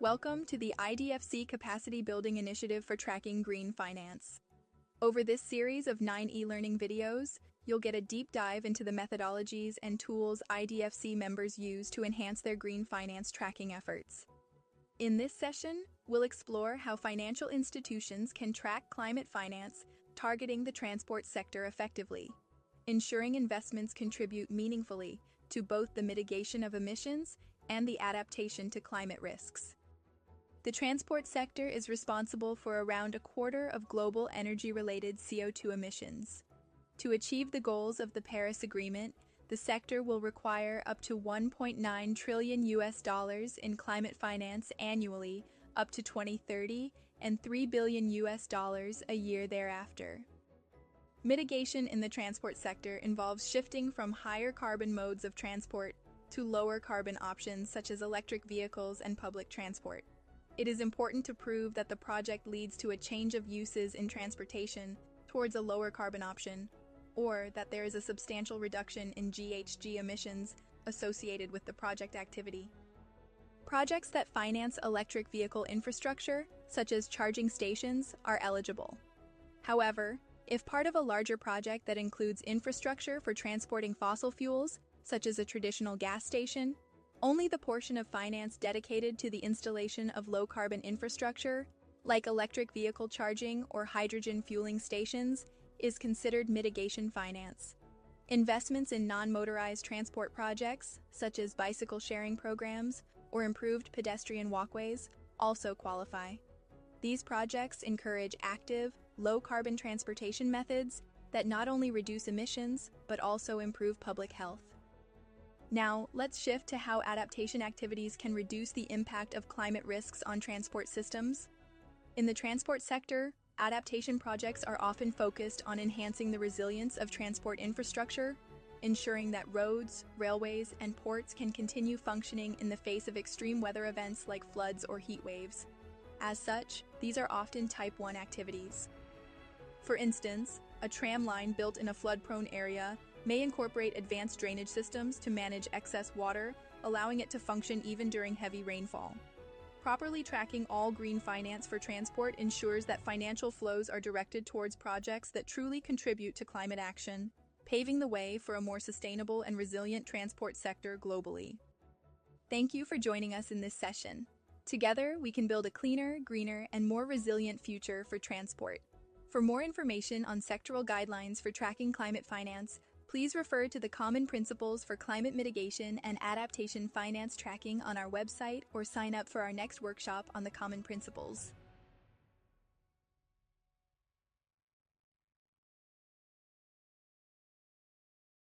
Welcome to the IDFC Capacity Building Initiative for Tracking Green Finance. Over this series of 9 e-learning videos, you'll get a deep dive into the methodologies and tools IDFC members use to enhance their green finance tracking efforts. In this session, we'll explore how financial institutions can track climate finance, targeting the transport sector effectively, ensuring investments contribute meaningfully to both the mitigation of emissions and the adaptation to climate risks. The transport sector is responsible for around a quarter of global energy-related CO2 emissions. To achieve the goals of the Paris Agreement, the sector will require up to $1.9 trillion in climate finance annually up to 2030 and $3 billion a year thereafter. Mitigation in the transport sector involves shifting from higher carbon modes of transport to lower carbon options such as electric vehicles and public transport. It is important to prove that the project leads to a change of uses in transportation towards a lower carbon option, or that there is a substantial reduction in GHG emissions associated with the project activity. Projects that finance electric vehicle infrastructure, such as charging stations, are eligible. However, if part of a larger project that includes infrastructure for transporting fossil fuels, such as a traditional gas station, only the portion of finance dedicated to the installation of low-carbon infrastructure, like electric vehicle charging or hydrogen fueling stations, is considered mitigation finance. Investments in non-motorized transport projects, such as bicycle sharing programs or improved pedestrian walkways, also qualify. These projects encourage active, low-carbon transportation methods that not only reduce emissions, but also improve public health. Now, let's shift to how adaptation activities can reduce the impact of climate risks on transport systems. In the transport sector, adaptation projects are often focused on enhancing the resilience of transport infrastructure, ensuring that roads, railways, and ports can continue functioning in the face of extreme weather events like floods or heat waves. As such, these are often Type 1 activities. For instance, a tram line built in a flood-prone area may incorporate advanced drainage systems to manage excess water, allowing it to function even during heavy rainfall. Properly tracking all green finance for transport ensures that financial flows are directed towards projects that truly contribute to climate action, paving the way for a more sustainable and resilient transport sector globally. Thank you for joining us in this session. Together, we can build a cleaner, greener, and more resilient future for transport. For more information on sectoral guidelines for tracking climate finance, please refer to the Common Principles for Climate Mitigation and Adaptation Finance Tracking on our website or sign up for our next workshop on the Common Principles.